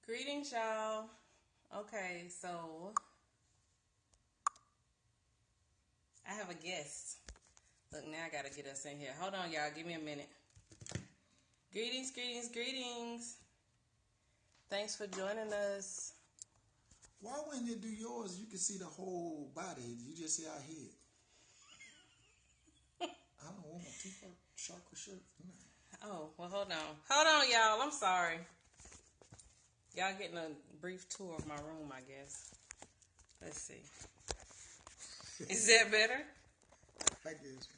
Greetings, y'all. Okay, so I have a guest. Look, now I gotta get us in here. Hold on, y'all. Give me a minute. Greetings, greetings, greetings. Thanks for joining us. Why when they do yours, you can see the whole body? You just see our head. I don't want my Tupac chakra shirt. No. Oh, well, hold on. Hold on, y'all. I'm sorry. Y'all getting a brief tour of my room, I guess. Let's see. Is that better? I guess.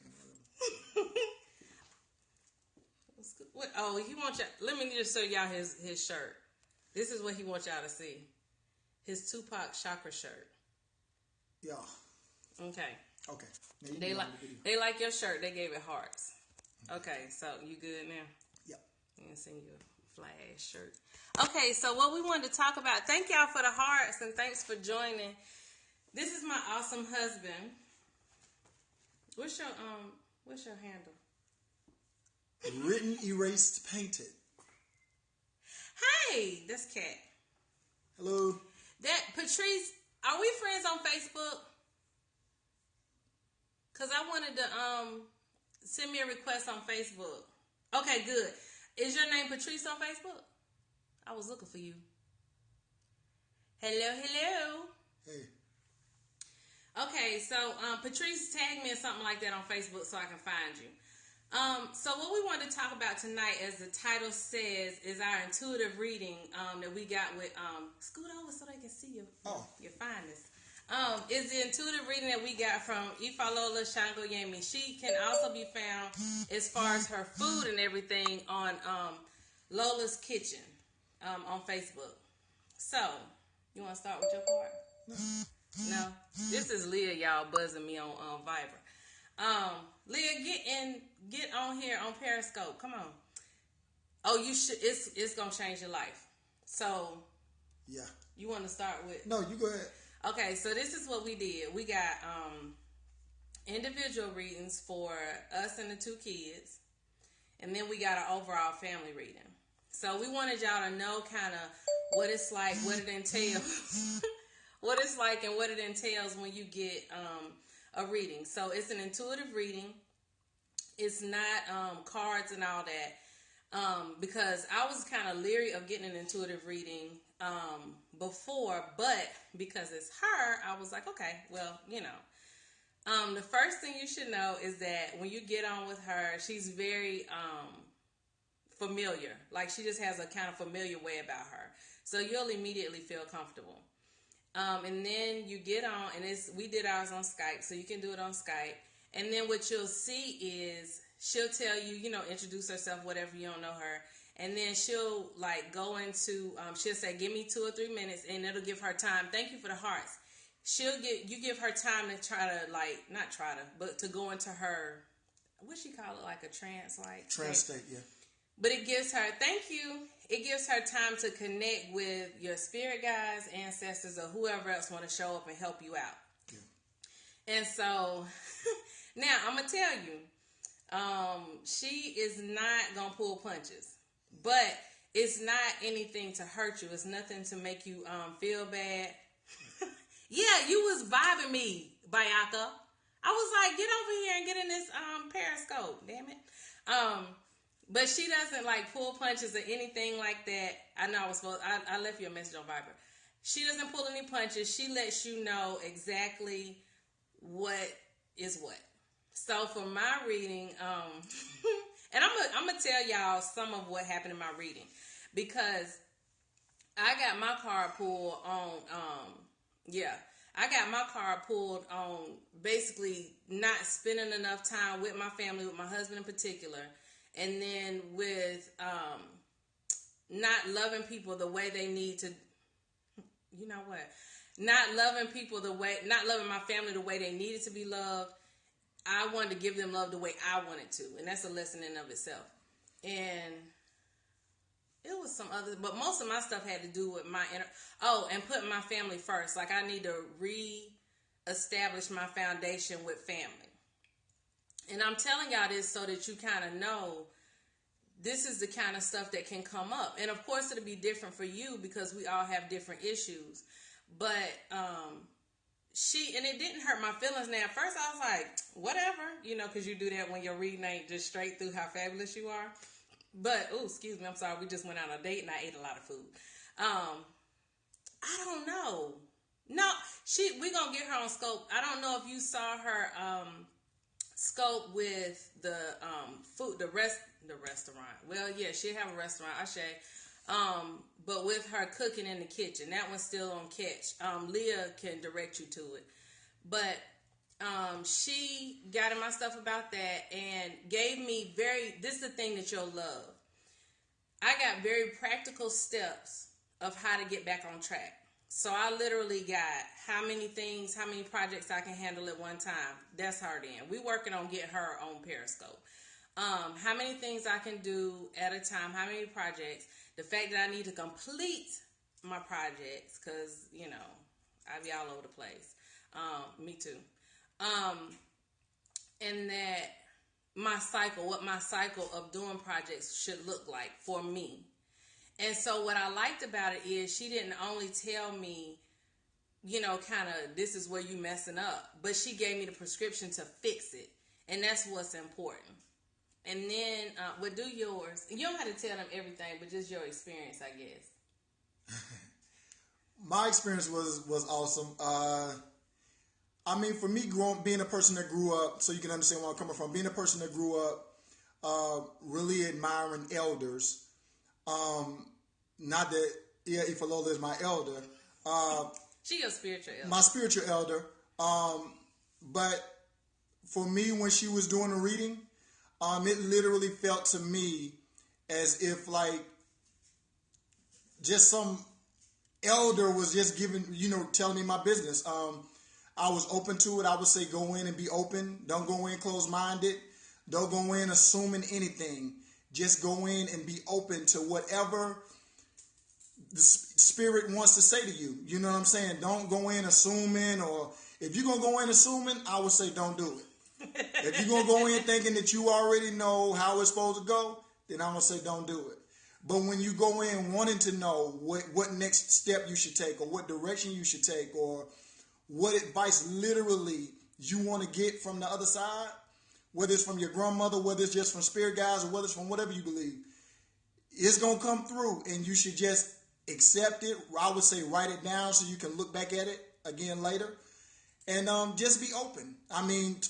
What? Oh, he wants y'all. Let me just show y'all his shirt. This is what he wants y'all to see. His Tupac chakra shirt. Yeah. Okay. Okay. They like your shirt. They gave it hearts. Okay, so you good now? Yep. I'm gonna send you a flash shirt. Okay, so what we wanted to talk about. Thank y'all for the hearts and thanks for joining. This is my awesome husband. What's your handle? Written, erased, painted. Hey, that's Kat. Hello. That Patrice, are we friends on Facebook? Cause I wanted to send me a request on Facebook. Okay, good. Is your name Patrice on Facebook? I was looking for you. Hello, hello. Hey. Okay, so Patrice tagged me or something like that on Facebook so I can find you. So what we want to talk about tonight, as the title says, is our intuitive reading that we got with scoot over so they can see your fineness. Is the intuitive reading that we got from Ifalola Sangoyemi. She can also be found as far as her food and everything on Lola's Kitchen on Facebook. So, you want to start with your part? No? This is Leah, y'all, buzzing me on Viber. Leah, get on here on Periscope. Come on. Oh, you should. It's gonna change your life. So, yeah. You want to start with? No, you go ahead. Okay, so this is what we did. We got individual readings for us and the two kids, and then we got an overall family reading. So we wanted y'all to know kind of what it's like, what it entails, what it's like, and what it entails when you get a reading. So it's an intuitive reading. It's not cards and all that, because I was kind of leery of getting an intuitive reading before, but because it's her, I was like, okay, well, you know. The first thing you should know is that when you get on with her, she's very familiar. Like, she just has a kind of familiar way about her. So you'll immediately feel comfortable. And then you get on, and we did ours on Skype, so you can do it on Skype. And then what you'll see is she'll tell you, introduce herself, whatever, you don't know her. And then she'll go into, she'll say, give me 2 or 3 minutes, and it'll give her time. Thank you for the hearts. You give her time to try to but to go into her, what she call it, like a trance, Trance state, yeah. But it gives her, thank you. It gives her time to connect with your spirit guides, ancestors, or whoever else want to show up and help you out. Yeah. And so now I'm gonna tell you, she is not gonna pull punches. But it's not anything to hurt you. It's nothing to make you feel bad. Yeah, you was vibing me, Bayaka. I was like, get over here and get in this Periscope, damn it. But she doesn't pull punches or anything like that. I know I left you a message on Viber. She doesn't pull any punches. She lets you know exactly what is what. So for my reading, and I'm gonna tell y'all some of what happened in my reading, because I got my card pulled on. I got my card pulled on basically not spending enough time with my family, with my husband in particular, and then with not loving people the way they need to. You know what? Not loving my family the way they needed to be loved. I wanted to give them love the way I wanted to. And that's a lesson in of itself. And it was some other, but most of my stuff had to do with my and putting my family first. Like, I need to re-establish my foundation with family. And I'm telling y'all this so that you kind of know this is the kind of stuff that can come up. And of course it'll be different for you because we all have different issues. But and it didn't hurt my feelings. Now, at first I was like, whatever, because you do that when your reading ain't just straight through how fabulous you are. But, excuse me, I'm sorry, we just went on a date and I ate a lot of food. I don't know. No, we gonna get her on Scope. I don't know if you saw her Scope with the restaurant. Well, yeah, she have a restaurant, Ashe. But with her cooking in the kitchen, that one's still on Katch. Leah can direct you to it. But she got in my stuff about that and gave me this is the thing that you'll love. I got very practical steps of how to get back on track. So I literally got how many projects I can handle at one time. That's her then. We working on getting her on Periscope. How many things I can do at a time, how many projects. The fact that I need to complete my projects because, I be all over the place. Me too. And that what my cycle of doing projects should look like for me. And so what I liked about it is she didn't only tell me, kind of this is where you messing up, but she gave me the prescription to fix it. And that's what's important. And then, do yours. You don't have to tell them everything, but just your experience, I guess. My experience was awesome. For me, being a person that grew up, so you can understand where I'm coming from, being a person that grew up really admiring elders. Not that Ifalola is my elder. She your spiritual elder. My spiritual elder. But for me, when she was doing the reading, it literally felt to me as if just some elder was just giving, telling me my business. I was open to it. I would say go in and be open. Don't go in closed-minded. Don't go in assuming anything. Just go in and be open to whatever the spirit wants to say to you. You know what I'm saying? Don't go in assuming, or if you're going to go in assuming, I would say don't do it. If you're going to go in thinking that you already know how it's supposed to go, then I'm going to say don't do it. But when you go in wanting to know what next step you should take, or what direction you should take, or what advice literally you want to get from the other side, whether it's from your grandmother, whether it's just from spirit guides, or whether it's from whatever you believe, it's going to come through, and you should just accept it. I would say write it down so you can look back at it again later. And just be open.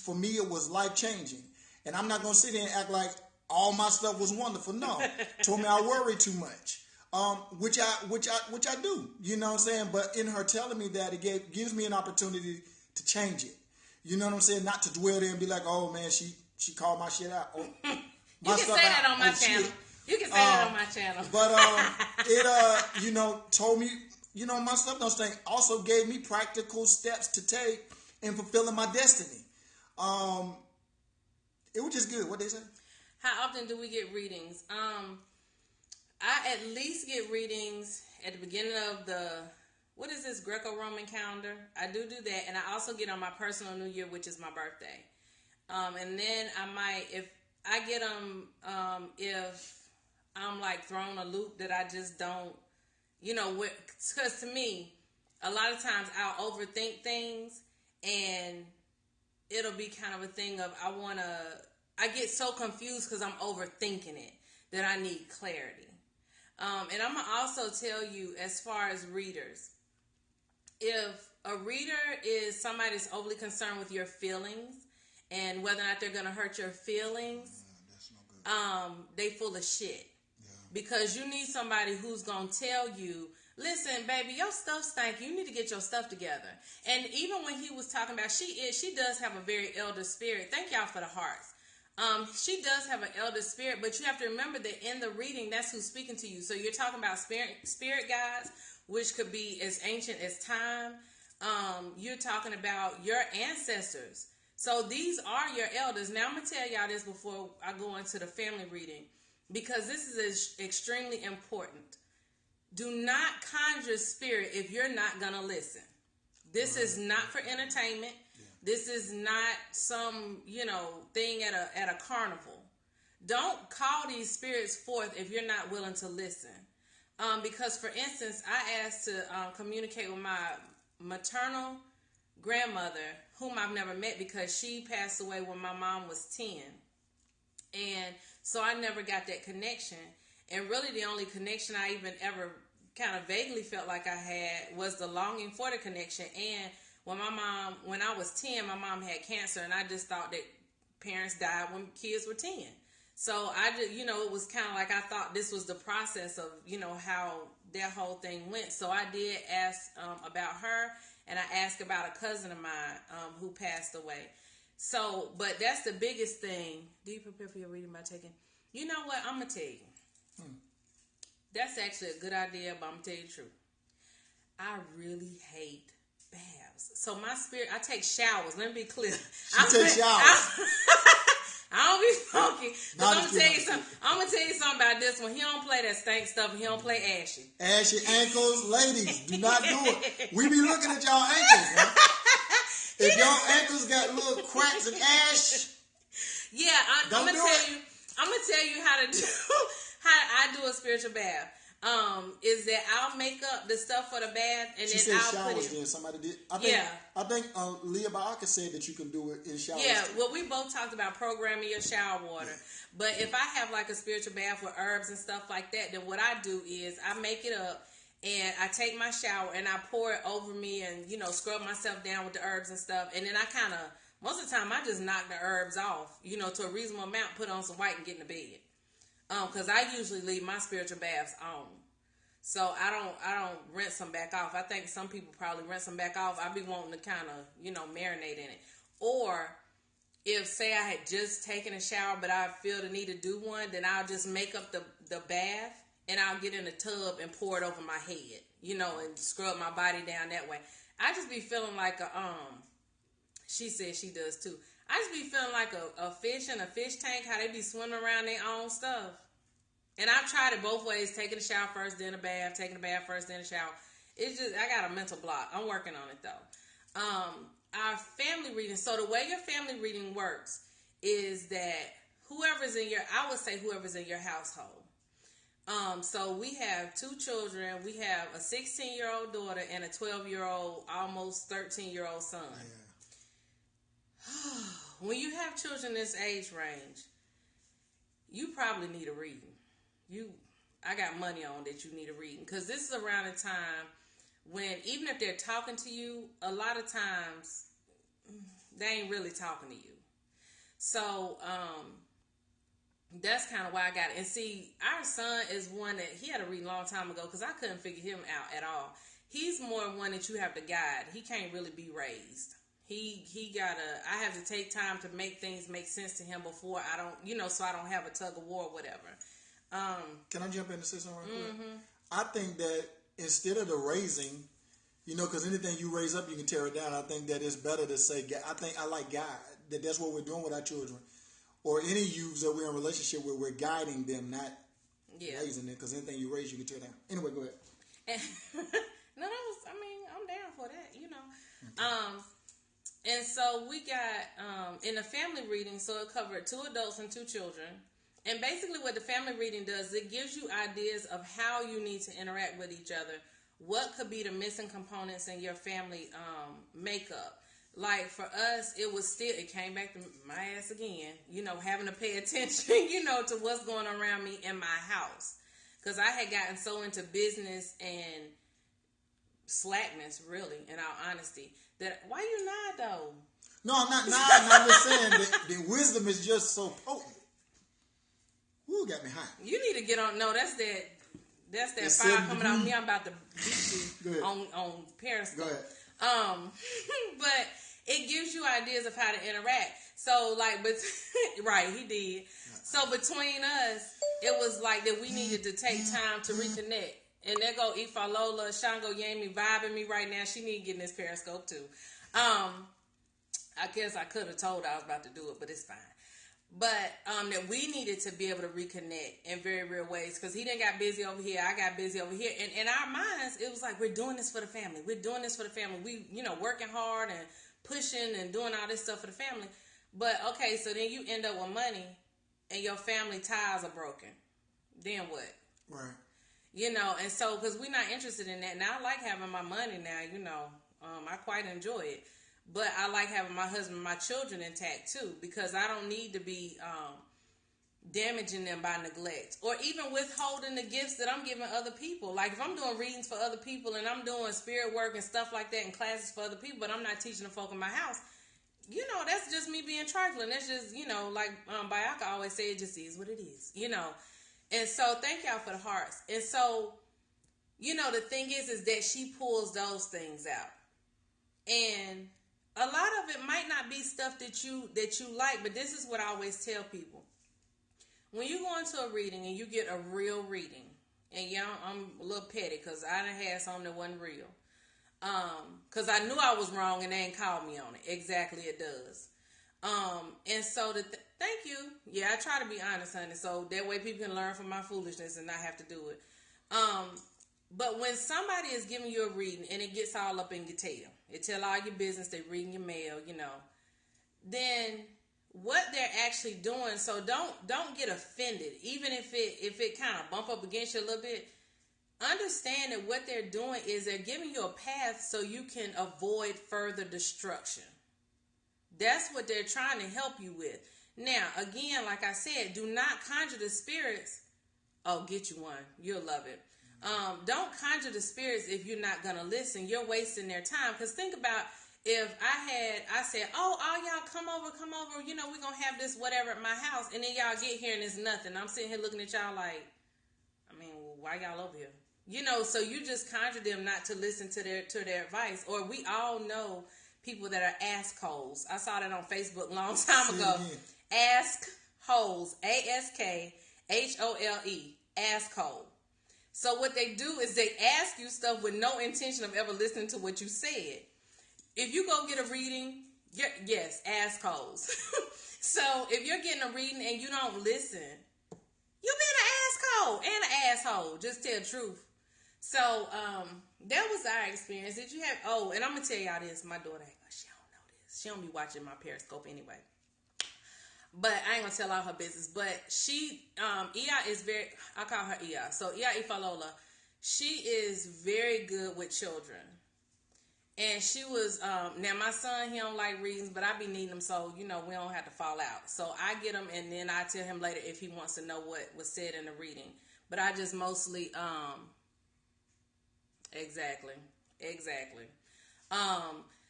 For me, it was life-changing. And I'm not going to sit there and act like all my stuff was wonderful. No. Told me I worry too much, which I do. You know what I'm saying? But in her telling me that, it gives me an opportunity to change it. You know what I'm saying? Not to dwell there and be like, oh, man, she called my shit out. Oh, you can say that on my channel. Shit. You can say that on my channel. But it told me, my stuff don't stink. Also gave me practical steps to take in fulfilling my destiny. It was just good. What they say? How often do we get readings? I at least get readings at the beginning of what is this, Greco-Roman calendar? I do that, and I also get on my personal New Year, which is my birthday. And then I might, if I get them, if I'm thrown a loop that I just don't, because to me, a lot of times I'll overthink things, and it'll be kind of a thing of I get so confused because I'm overthinking it that I need clarity. And I'm going to also tell you, as far as readers, if a reader is somebody that's overly concerned with your feelings and whether or not they're going to hurt your feelings, that's no good. They full of shit. Yeah. Because you need somebody who's going to tell you, listen, baby, your stuff stank. You need to get your stuff together. And even when he was talking about, she does have a very elder spirit. Thank y'all for the hearts. She does have an elder spirit, but you have to remember that in the reading, that's who's speaking to you. So you're talking about spirit guides, which could be as ancient as time. You're talking about your ancestors. So these are your elders. Now I'm going to tell y'all this before I go into the family reading, because this is extremely important. Do not conjure spirit if you're not going to listen. This is not for entertainment. This is not some, thing at a carnival. don't call these spirits forth if you're not willing to listen. Because, for instance, I asked to communicate with my maternal grandmother, whom I've never met because she passed away when my mom was 10. And so I never got that connection. And really the only connection I even ever kind of vaguely felt like I had was the longing for the connection. And when I was 10, my mom had cancer, and I just thought that parents died when kids were 10. So I just, it was kind of like I thought this was the process of, how that whole thing went. So I did ask about her, and I asked about a cousin of mine who passed away. So, but that's the biggest thing. Do you prepare for your reading by taking? You know what? I'm going to tell you. That's actually a good idea, but I'm going to tell you the truth. I really hate baths. So my spirit, I take showers. Let me be clear. She takes showers. I don't be funky. I'm gonna tell you something. I'm gonna tell you something about this one. He don't play that stank stuff, and he don't play ashy. Ashy ankles, ladies, do not do it. We be looking at y'all ankles, man. If y'all ankles got little cracks and ash, yeah, I'm gonna tell you how to do how I do a spiritual bath. Is that I'll make up the stuff for the bath, and she then said I'll showers. put it. Then somebody did. I think Leah Baaka said that you can do it in showers. Yeah, well, we both talked about programming your shower water. But if I have like a spiritual bath with herbs and stuff like that, then what I do is I make it up, and I take my shower and I pour it over me, and scrub myself down with the herbs and stuff, and then I kind of most of the time I just knock the herbs off, to a reasonable amount, put on some white and get in the bed. Because I usually leave my spiritual baths on. So I don't rinse them back off. I think some people probably rinse them back off. I be wanting to kind of, marinate in it. Or if, say, I had just taken a shower, but I feel the need to do one, then I'll just make up the bath, and I'll get in the tub and pour it over my head, and scrub my body down that way. I just be feeling like she said she does too. I just be feeling like a fish in a fish tank, how they be swimming around their own stuff. And I've tried it both ways, taking a shower first, then a bath, taking a bath first, then a shower. It's just, I got a mental block. I'm working on it, though. Our family reading, so the way your family reading works is that whoever's in your household. So we have 2 children. We have a 16-year-old daughter and a 12-year-old, almost 13-year-old son. Yeah. When you have children this age range, you probably need a reading. I got money on that you need a reading, because this is around the time when, even if they're talking to you, a lot of times they ain't really talking to you. So that's kind of why I got it. And see, our son is one that he had a reading a long time ago, because I couldn't figure him out at all. He's more one that you have to guide. He can't really be raised. I have to take time to make things make sense to him before I don't, so I don't have a tug of war or whatever. Can I jump in and say something real quick? I think that instead of the raising, because anything you raise up, you can tear it down. I think that it's better to say, I like God. That's what we're doing with our children. Or any youths that we're in a relationship with, we're guiding them, not raising them. Because anything you raise, you can tear down. Anyway, go ahead. I'm down for that, Okay. And so we got, in the family reading, so it covered 2 adults and 2 children. And basically what the family reading does, it gives you ideas of how you need to interact with each other. What could be the missing components in your family makeup? Like for us, it came back to my ass again, having to pay attention, to what's going on around me in my house. Because I had gotten so into business and slackness, really, in all honesty, that, why you nod though? No, I'm not nodding. I'm just saying that the wisdom is just so potent. Ooh, got me high. You need to get on. No, that's that fire coming out of me. I'm about to beat you on Periscope. Go ahead. But it gives you ideas of how to interact. So, right, he did. So between us, it was like that we needed to take time to reconnect. And there go Ifalola Sangoyemi vibing me right now. She need to get in this Periscope too. I guess I could have told her I was about to do it, but it's fine. But that we needed to be able to reconnect in very real ways, because he done got busy over here, I got busy over here, and in our minds it was like, we're doing this for the family, we working hard and pushing and doing all this stuff for the family. But okay, so then you end up with money and your family ties are broken, then what? Right. You know, and so, because we're not interested in that. Now, I like having my money now, you know. I quite enjoy it. But I like having my husband and my children intact, too, because I don't need to be damaging them by neglect. Or even withholding the gifts that I'm giving other people. Like, if I'm doing readings for other people and I'm doing spirit work and stuff like that and classes for other people, but I'm not teaching the folk in my house, you know, that's just me being trifling. That's just, you know, like Bayaka always say, it just is what it is, you know. And so, thank y'all for the hearts. And so, you know, the thing is that she pulls those things out. And a lot of it might not be stuff that you like, but this is what I always tell people. When you go into a reading and you get a real reading, and yeah, I'm a little petty because I done had something that wasn't real. Because I knew I was wrong and they ain't called me on it. Exactly, it does. And so thank you. Yeah, I try to be honest, honey, so that way people can learn from my foolishness and not have to do it. But when somebody is giving you a reading and it gets all up in your tail, it tell all your business, they reading your mail, you know, then what they're actually doing, so don't get offended, even if it kind of bump up against you a little bit. Understand that what they're doing is they're giving you a path so you can avoid further destruction. That's what they're trying to help you with. Now, again, like I said, do not conjure the spirits. Oh, get you one. You'll love it. Don't conjure the spirits if you're not going to listen. You're wasting their time. Because think about if I said, oh, all y'all come over, you know, we're going to have this whatever at my house. And then y'all get here and it's nothing. I'm sitting here looking at y'all like, I mean, why y'all over here? You know, so you just conjure them not to listen to their advice. Or we all know people that are askholes. I saw that on Facebook a long time ago. Askholes, ASKHOLE, asshole. So what they do is they ask you stuff with no intention of ever listening to what you said. If you go get a reading, yes, assholes. So if you're getting a reading and you don't listen, you're being an asshole and an asshole. Just tell the truth. So that was our experience. Did you have? Oh, and I'm gonna tell y'all this. My daughter, she don't know this. She don't be watching my Periscope anyway. But I ain't gonna tell all her business. But she, Ia is very, I call her Ia. So Ia Ifalola, she is very good with children. And she was, now my son, he don't like readings, but I be needing them so, you know, we don't have to fall out. So I get them and then I tell him later if he wants to know what was said in the reading. But I just mostly, exactly.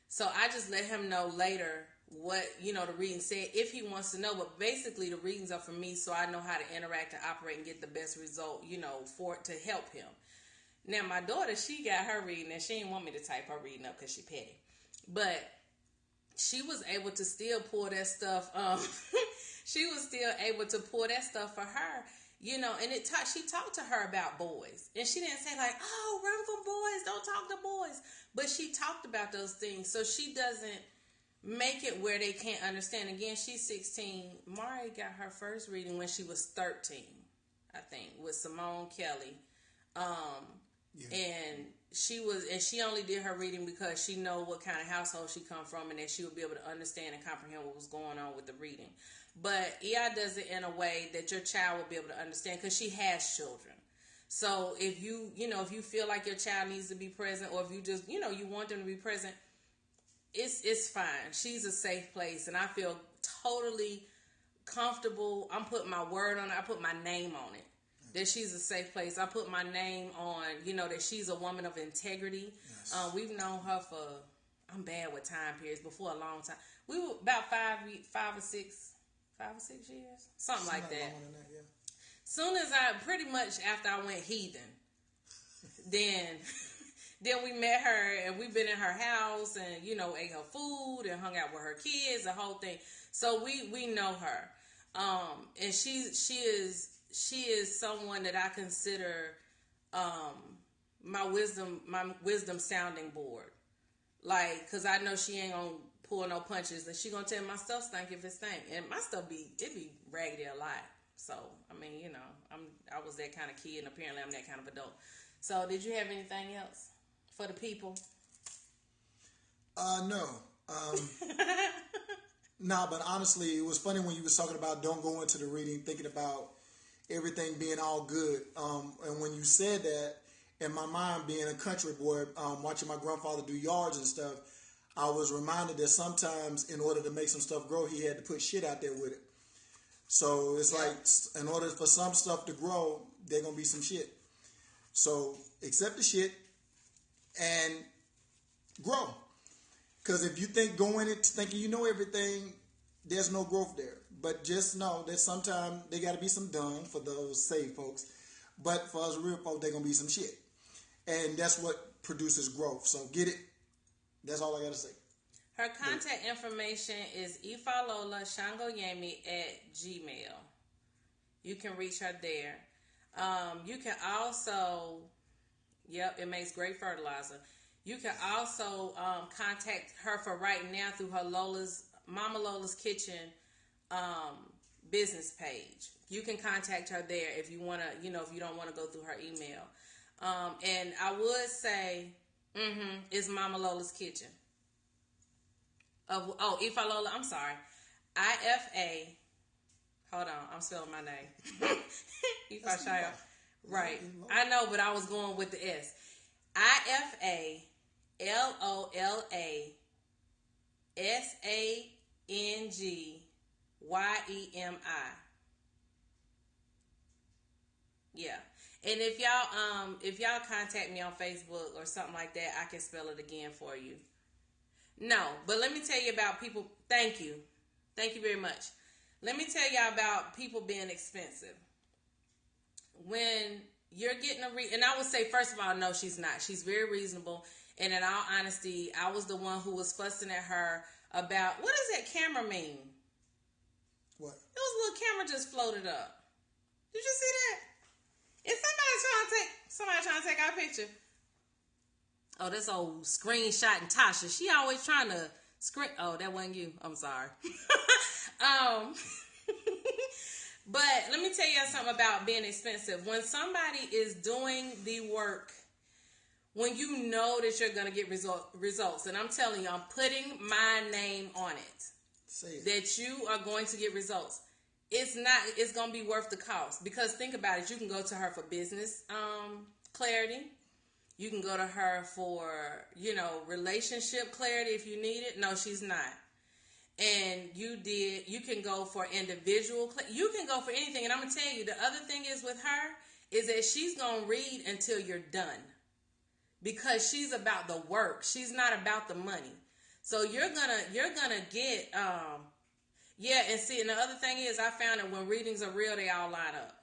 So I just let him know later what, you know, the reading said if he wants to know. But basically the readings are for me so I know how to interact and operate and get the best result, you know, for it to help him. Now my daughter, she got her reading and she didn't want me to type her reading up because she petty. But she was able to still pull that stuff. She was still able to pull that stuff for her. You know, and she talked to her about boys. And she didn't say like, oh, run from boys, don't talk to boys. But she talked about those things. So she doesn't make it where they can't understand. Again, she's 16. Mari got her first reading when she was 13, I think, with Simone Kelly. And she only did her reading because she know what kind of household she come from and that she would be able to understand and comprehend what was going on with the reading. But Ia does it in a way that your child will be able to understand because she has children. So if you feel like your child needs to be present or if you just, you know, you want them to be present, it's fine. She's a safe place and I feel totally comfortable. I'm putting my word on it. I put my name on it. That she's a safe place. I put my name on, you know, that she's a woman of integrity. Yes. We've known her for, I'm bad with time periods, before a long time. We were about 5 or 6 years, something like that. Yeah. Soon as pretty much after I went heathen, then we met her and we've been in her house and, you know, ate her food and hung out with her kids, the whole thing. So we know her. And she is someone that I consider my wisdom sounding board. Like, cause I know she ain't gonna pull no punches, and she gonna tell my stuff stink if it stink, and my stuff be raggedy a lot. So I mean, you know, I was that kind of kid, and apparently I'm that kind of adult. So did you have anything else for the people? No. Nah, but honestly, it was funny when you was talking about don't go into the reading thinking about everything being all good. And when you said that, in my mind, being a country boy, watching my grandfather do yards and stuff, I was reminded that sometimes in order to make some stuff grow, he had to put shit out there with it. So it's like, in order for some stuff to grow, there's going to be some shit. So accept the shit and grow. Because if you go in it thinking you know everything, there's no growth there. But just know that sometimes there got to be some done for those saved folks. But for us real folks, there's going to be some shit. And that's what produces growth. So get it. That's all I got to say. Her contact information is Ifalola Sangoyemi at Gmail. You can reach her there. You can also, it makes great fertilizer. You can also contact her for right now through her Mama Lola's Kitchen business page. You can contact her there if you want to, if you don't want to go through her email. And I would say, it's Mama Lola's Kitchen. Ifalola, I'm sorry. IFA. Hold on, I'm spelling my name. Ifashaya. Right. I know, but I was going with the S. IFALOLASANGYEMI. Yeah. And if y'all contact me on Facebook or something like that, I can spell it again for you. No, but let me tell you about people. Thank you very much. Let me tell y'all about people being expensive. When you're getting and I would say, first of all, no, she's not. She's very reasonable. And in all honesty, I was the one who was fussing at her about, what does that camera mean? What? It was a little camera just floated up. Did you see that? Is somebody trying to take our picture? Oh, this old screenshot and Tasha. She always trying to screen. Oh, that wasn't you. I'm sorry. But let me tell you something about being expensive. When somebody is doing the work, when you know that you're going to get results, and I'm telling you, I'm putting my name on it, that you are going to get results. It's going to be worth the cost. Because think about it. You can go to her for business clarity. You can go to her for, relationship clarity if you need it. No, she's not. And you can go for individual, you can go for anything. And I'm going to tell you, the other thing is with her is that she's going to read until you're done. Because she's about the work. She's not about the money. So you're gonna get, and see, and the other thing is I found that when readings are real, they all line up.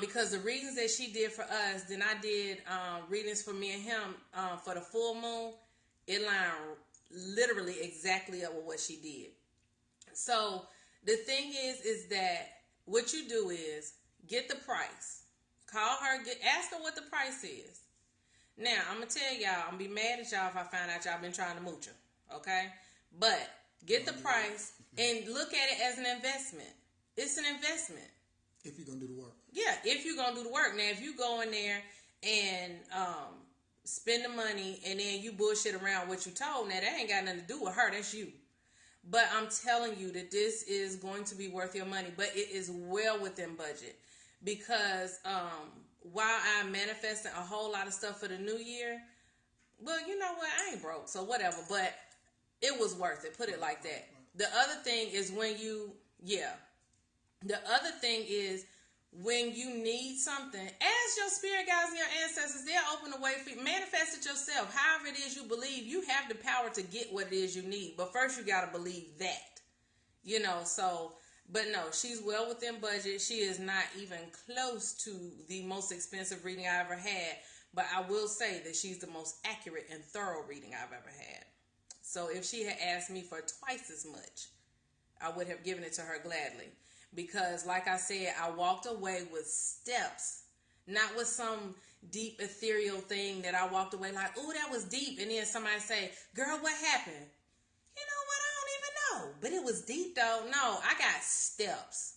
Because the readings that she did for us, then I did readings for me and him for the full moon. It lined literally exactly up with what she did. So the thing is that what you do is get the price. Call her, ask her what the price is. Now, I'm going to tell y'all, I'm going to be mad at y'all if I find out y'all been trying to mooch her. Okay? But get the price and look at it as an investment. It's an investment. If you're going to do the work. Yeah, if you're going to do the work. Now, if you go in there and spend the money and then you bullshit around what you told, now that ain't got nothing to do with her. That's you. But I'm telling you that this is going to be worth your money. But it is well within budget. Because while I'm manifesting a whole lot of stuff for the new year, well, you know what? I ain't broke, so whatever. But it was worth it. Put it like that. The other thing is the other thing is when you need something, ask your spirit guides and your ancestors. They'll open the way for you. Manifest it yourself. However it is you believe, you have the power to get what it is you need. But first you got to believe that. But no, she's well within budget. She is not even close to the most expensive reading I ever had. But I will say that she's the most accurate and thorough reading I've ever had. So if she had asked me for twice as much, I would have given it to her gladly. Because like I said, I walked away with steps, not with some deep ethereal thing that I walked away like, oh, that was deep. And then somebody say, girl, what happened? You know what? I don't even know. But it was deep though. No, I got steps.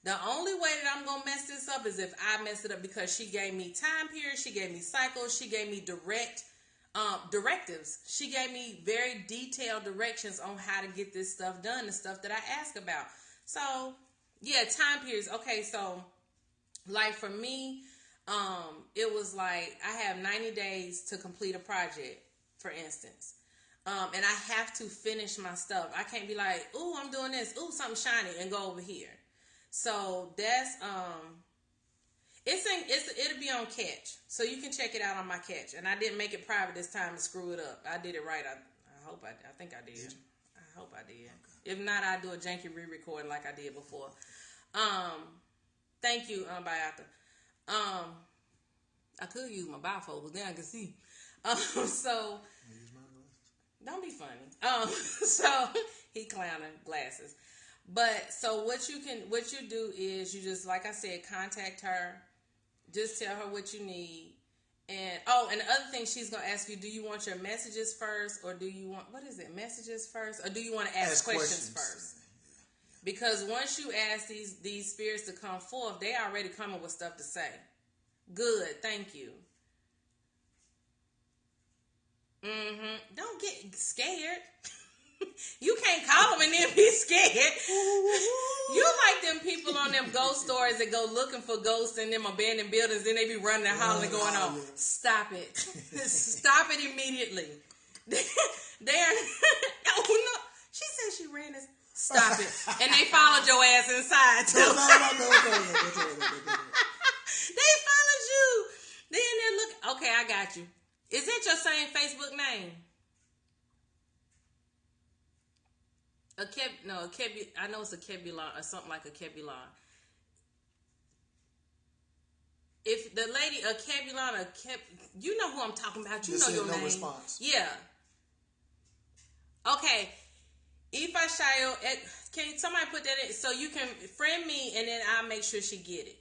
The only way that I'm going to mess this up is if I mess it up, because she gave me time periods. She gave me cycles. She gave me direct directives. She gave me very detailed directions on how to get this stuff done, the stuff that I asked about. So, yeah, time periods. Okay, so, like for me, it was like I have 90 days to complete a project, for instance. And I have to finish my stuff. I can't be like, ooh, I'm doing this. Ooh, something shiny, and go over here. So that's it'll be on Katch, so you can check it out on my Katch. And I didn't make it private this time to screw it up. I did it right. I think I did. I hope I did. Okay. If not, I'll do a janky re-recording like I did before. Thank you, Bayaka. I could use my bifocals, then I can see. So don't be funny. So he clowning glasses. But so what you do is you just, like I said, contact her. Just tell her what you need. And and the other thing she's gonna ask you, do you want your messages first, or do you want messages first, or do you want to ask questions first? Because once you ask these spirits to come forth, they already coming with stuff to say. Good, thank you. Don't get scared. You can't call them and then be scared. You like them people on them ghost stories that go looking for ghosts in them abandoned buildings, then they be running and hollering going on. Yeah. Stop it. Stop it immediately. They are no. She said she ran this. Stop it. And they followed your ass inside too. They followed you. Then they're looking. Okay, I got you. Is it your same Facebook name? I know it's a Kebulon or something like a Kebulon. If the lady, a Kebulon, you know who I'm talking about. You know your name. Response. Yeah. Okay. Ifalola, can somebody put that in? So you can friend me and then I'll make sure she get it.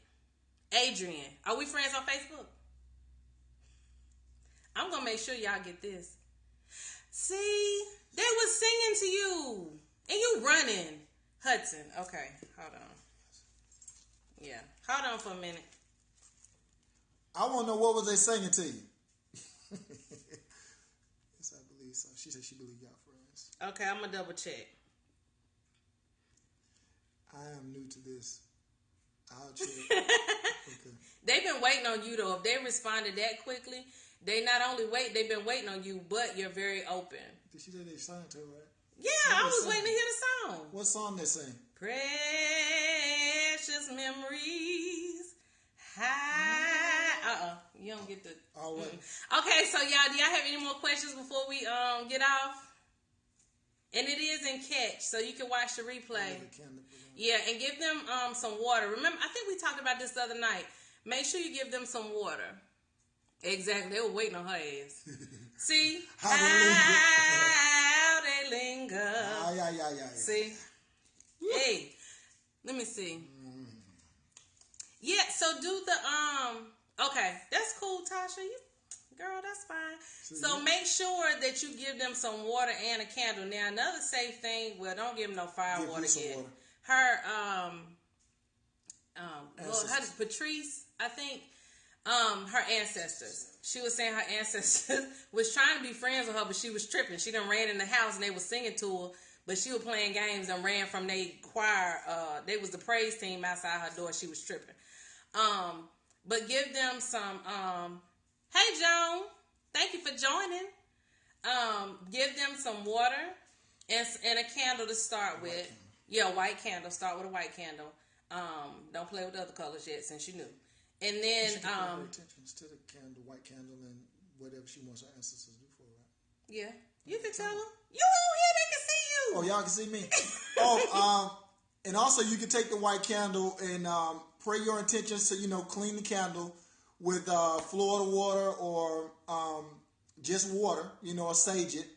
Adrian. Are we friends on Facebook? I'm going to make sure y'all get this. See? They was singing to you. And you running. Hudson. Okay. Hold on. Yeah. Hold on for a minute. I want to know what was they singing to you. Yes, I believe so. She said she believed y'all friends. Okay, I'm going to double check. I am new to this. I'll check. Okay. They've been waiting on you, though. If they responded that quickly, they not only they've been waiting on you, but you're very open. Did she say they sang to her, right? Yeah, I was waiting to hear the song. What song they sing? Precious memories. Hi. You don't get the. Oh, wait. Okay, so y'all, do y'all have any more questions before we get off? And it is in Katch, so you can watch the replay. Yeah, and give them some water. Remember, I think we talked about this the other night. Make sure you give them some water. Exactly. They were waiting on her ass. See? How they linger. Yeah. See? Hey, let me see. Yeah, so do the, okay, that's cool, Tasha. Girl, that's fine. So make sure that you give them some water and a candle. Now, another safe thing, well, don't give them no firewater yet. Water. Her, Patrice, I think, her ancestors. She was saying her ancestors was trying to be friends with her, but she was tripping. She done ran in the house and they was singing to her, but she was playing games and ran from their choir. They was the praise team outside her door. She was tripping. But give them some, hey, Joan, thank you for joining. Give them some water and a candle to start with. Candle. Yeah, white candle. Start with a white candle. Don't play with the other colors yet since you knew. And then she can pay attention to the candle, white candle, and whatever she wants her ancestors to do for her, right? Yeah, you can tell them. You on here, they can see you. Oh, y'all can see me. And also you can take the white candle and pray your intentions to clean the candle with Florida water or just water, or sage it,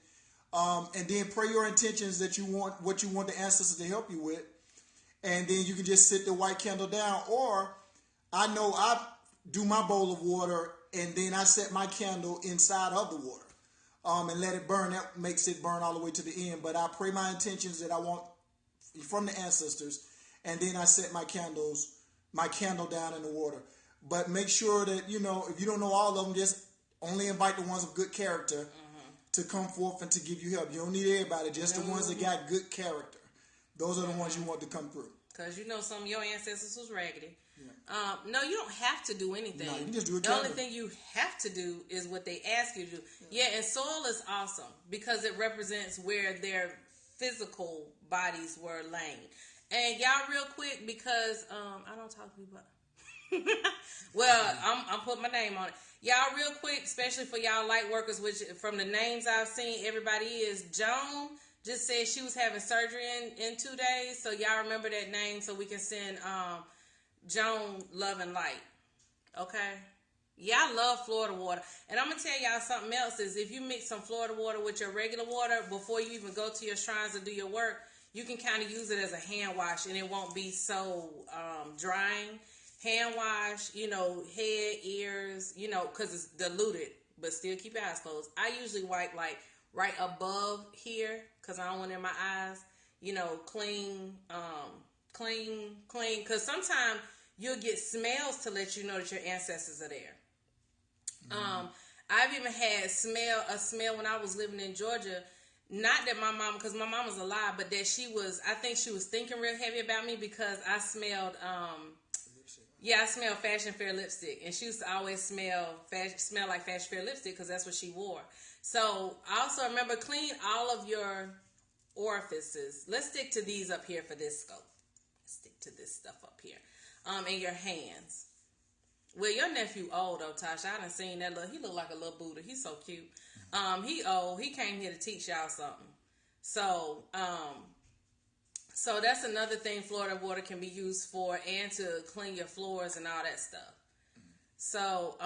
and then pray your intentions that what you want the ancestors to help you with, and then you can just sit the white candle down. Or I know I do my bowl of water and then I set my candle inside of the water and let it burn. That makes it burn all the way to the end. But I pray my intentions that I want from the ancestors, and then I set my candle down in the water. But make sure that, if you don't know all of them, just Only invite the ones of good character to come forth and to give you help. You don't need everybody, just the ones that got good character. Those are the ones you want to come through. Because you know some of your ancestors was raggedy. Yeah. No, you don't have to do anything. No, you can just do it. The only thing you have to do is what they ask you to do. Yeah, and soil is awesome because it represents where their physical bodies were laying. And y'all, real quick, because I don't talk to people. Well, I'm putting my name on it. Y'all, real quick, especially for y'all light workers, which from the names I've seen, everybody is. Joan just said she was having surgery in 2 days, so y'all remember that name so we can send Joan love and light. Okay? Yeah, I love Florida water. And I'm going to tell y'all something else is if you mix some Florida water with your regular water before you even go to your shrines and do your work, you can kind of use it as a hand wash and it won't be so drying. Hand wash, head, ears, because it's diluted, but still keep your eyes closed. I usually wipe like right above here because I don't want it in my eyes, clean, because sometimes you'll get smells to let you know that your ancestors are there. Mm-hmm. I've even had a smell when I was living in Georgia. Not that my mom, because my mom was alive, but that I think she was thinking real heavy about me because I smelled, I smelled Fashion Fair lipstick. And she used to always smell like Fashion Fair lipstick because that's what she wore. So I also remember clean all of your orifices. Let's stick to these up here for this scope. Let's stick to this stuff up here. And your hands. Well, your nephew old though, Tasha. I done seen that he look like a little Buddha. He's so cute. He old. He came here to teach y'all something. So that's another thing Florida water can be used for and to clean your floors and all that stuff. So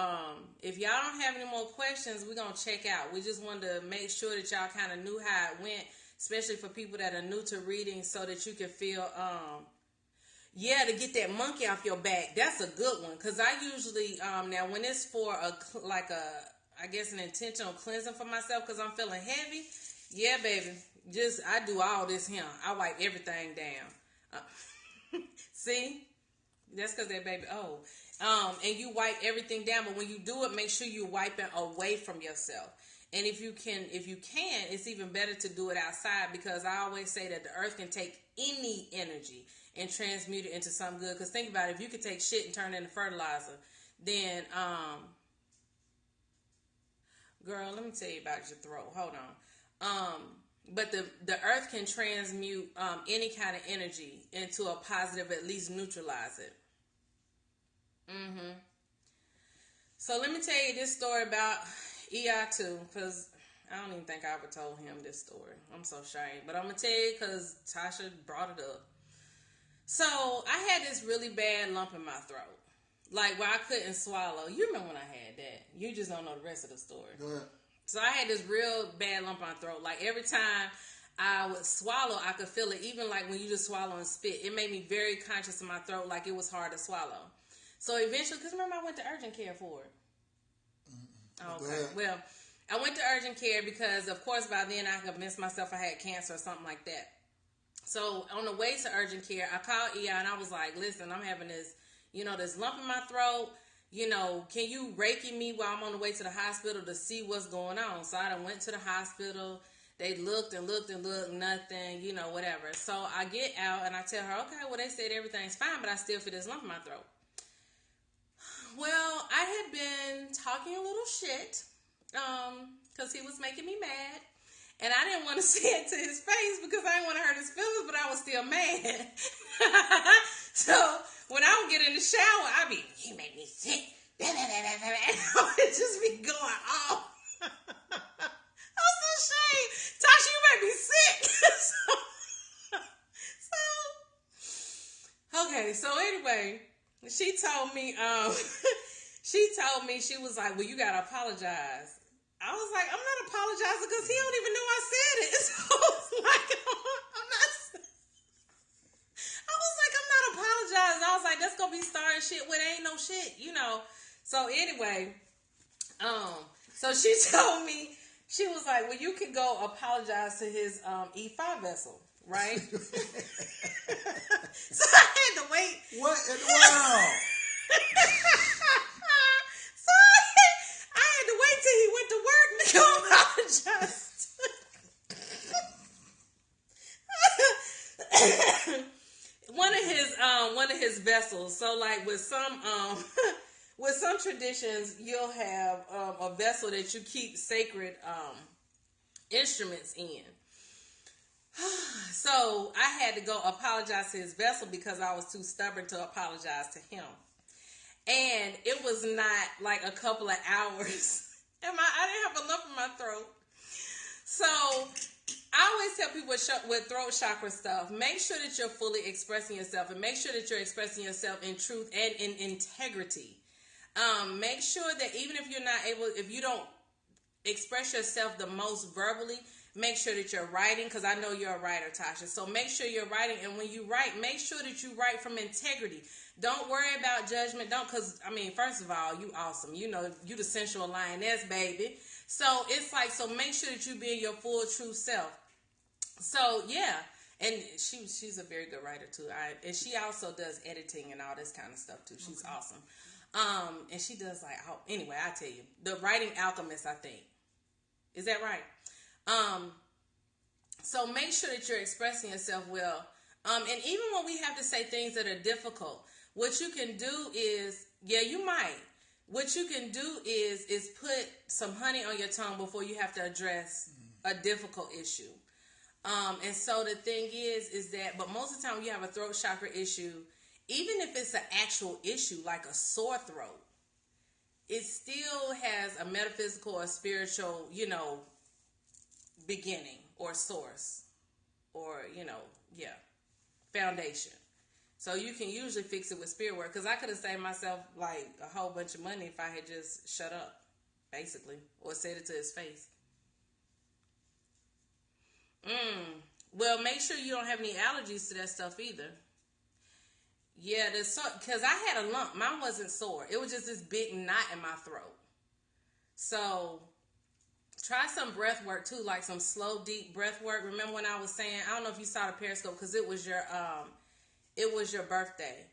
if y'all don't have any more questions, we're going to check out. We just wanted to make sure that y'all kind of knew how it went, especially for people that are new to reading so that you can feel, to get that monkey off your back. That's a good one because I usually, now when it's for an intentional cleansing for myself because I'm feeling heavy, yeah, baby. I do all this here. I wipe everything down. See? That's because that baby old. And you wipe everything down, but when you do it, make sure you wipe it away from yourself. And if you can, it's even better to do it outside because I always say that the earth can take any energy and transmute it into something good. Because think about it, if you could take shit and turn it into fertilizer, then, girl, let me tell you about your throat. Hold on. But the earth can transmute any kind of energy into a positive, at least neutralize it. So let me tell you this story about EI2, because I don't even think I ever told him this story. I'm so ashamed. But I'm going to tell you because Tasha brought it up. So I had this really bad lump in my throat. Like where I couldn't swallow. You remember when I had that. You just don't know the rest of the story. Go ahead. So I had this real bad lump in my throat. Like every time I would swallow, I could feel it. Even like when you just swallow and spit, it made me very conscious of my throat, like it was hard to swallow. So eventually, because remember I went to urgent care for it. Okay. Well, I went to urgent care because, of course, by then I convinced myself I had cancer or something like that. So on the way to urgent care, I called EI and I was like, listen, I'm having this, this lump in my throat. Can you Reiki me while I'm on the way to the hospital to see what's going on? So I done went to the hospital. They looked and looked and looked, nothing, whatever. So I get out and I tell her, okay, well, they said everything's fine, but I still feel this lump in my throat. Well, I had been talking a little shit because he was making me mad. And I didn't want to say it to his face because I didn't want to hurt his feelings, but I was still mad. So when I would get in the shower, I'd be, you make me sick. And I would just be going off. I was so ashamed. Tasha, you make me sick. Okay, so anyway, she told me, she was like, well, you got to apologize. I was like, I'm not apologizing because he don't even know I said it. So I was like, I'm not apologizing. I was like, that's going to be starting shit when ain't no shit, So anyway, so she told me, she was like, well, you can go apologize to his E5 vessel, right? So I had to wait. What in the world? So I had to wait till apologized. One of his vessels. So like with some with some traditions, you'll have a vessel that you keep sacred instruments in. So I had to go apologize to his vessel because I was too stubborn to apologize to him. And it was not like a couple of hours. I didn't have a lump in my throat. So I always tell people with throat chakra stuff, make sure that you're fully expressing yourself, and make sure that you're expressing yourself in truth and in integrity. Make sure that even if you don't express yourself the most verbally, make sure that you're writing, because I know you're a writer, Tasha. So make sure you're writing, and when you write, make sure that you write from integrity. Don't worry about judgment. Because, first of all, you awesome. You know, you the sensual lioness, baby. So it's like, so make sure that you be in your full, true self. So, yeah. And she's a very good writer, too. And she also does editing and all this kind of stuff, too. She's awesome. And she does anyway, I tell you, the writing alchemist, I think. Is that right? So make sure that you're expressing yourself well. And even when we have to say things that are difficult, what you can do is, you might. What you can do is put some honey on your tongue before you have to address a difficult issue. And so the thing is that, but most of the time you have a throat chakra issue, even if it's an actual issue like a sore throat, it still has a metaphysical or spiritual, beginning or source or, foundation. So you can usually fix it with spirit work, because I could have saved myself like a whole bunch of money if I had just shut up, basically, or said it to his face. Well, make sure you don't have any allergies to that stuff either. Yeah, because I had a lump. Mine wasn't sore. It was just this big knot in my throat. So try some breath work too, like some slow, deep breath work. Remember when I was saying, I don't know if you saw the Periscope, because it was your birthday.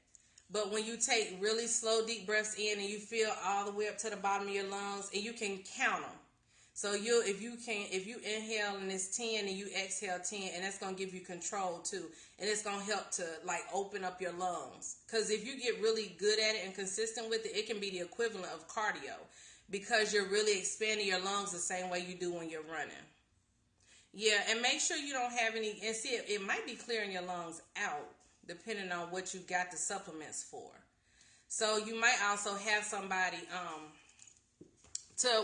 But when you take really slow, deep breaths in and you feel all the way up to the bottom of your lungs, and you can count them. So if you inhale and it's 10 and you exhale 10, and that's going to give you control too. And it's going to help to open up your lungs. Because if you get really good at it and consistent with it, it can be the equivalent of cardio, because you're really expanding your lungs the same way you do when you're running. Yeah, and make sure you don't have any, and see, it might be clearing your lungs out, depending on what you got the supplements for. So you might also have somebody,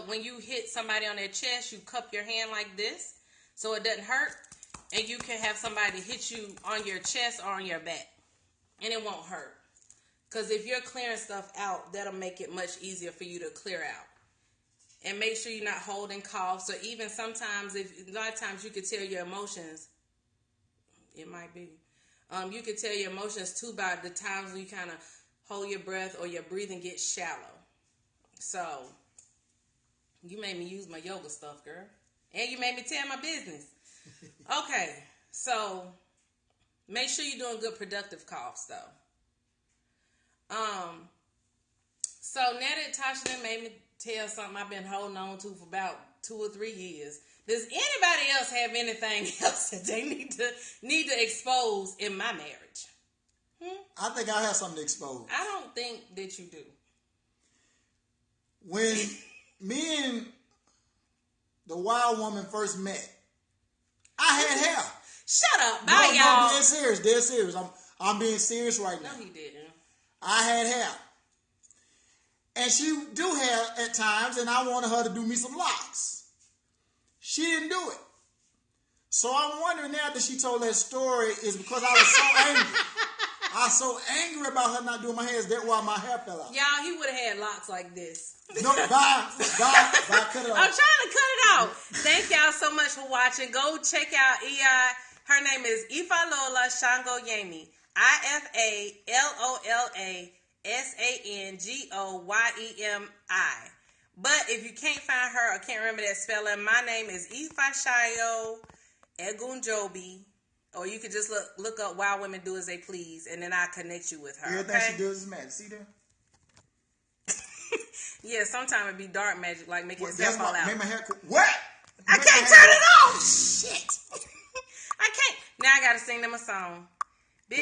when you hit somebody on their chest, you cup your hand like this so it doesn't hurt. And you can have somebody hit you on your chest or on your back, and it won't hurt. Because if you're clearing stuff out, that'll make it much easier for you to clear out. And make sure you're not holding coughs, or even sometimes, a lot of times you could tell your emotions. It might be. You could tell your emotions too by the times when you kind of hold your breath or your breathing gets shallow. So you made me use my yoga stuff, girl. And you made me tell my business. Okay, so make sure you're doing good productive coughs, though. So now that Tasha done made me tell something I've been holding on to for about 2 or 3 years, does anybody else have anything else that they need to expose in my marriage? I think I have something to expose. I don't think that you do. When me and the wild woman first met, I had hair. Shut up. Bye, y'all. No, dead serious. I'm being serious right now. No, he didn't. I had hair. And she do hair at times, and I wanted her to do me some locks. She didn't do it. So I'm wondering now that she told that story is because I was so angry. I was so angry about her not doing my hair. Is that why my hair fell out? Y'all, he would have had locks like this. No, bye, cut it off. I'm trying to cut it out. Thank y'all so much for watching. Go check out EI. Her name is Ifalola Sangoyemi. Ifalola Sangoyemi. But if you can't find her or can't remember that spelling, my name is Ifashayo Egunjobi. Or you could just look up Wild Women Do As They Please, and then I'll connect you with her. Everything she does is magic. See there? Yeah, sometimes it be dark magic, like making yourself fall out. Make my hair cool. What? I can't turn it off. Shit. I can't. Now I gotta sing them a song.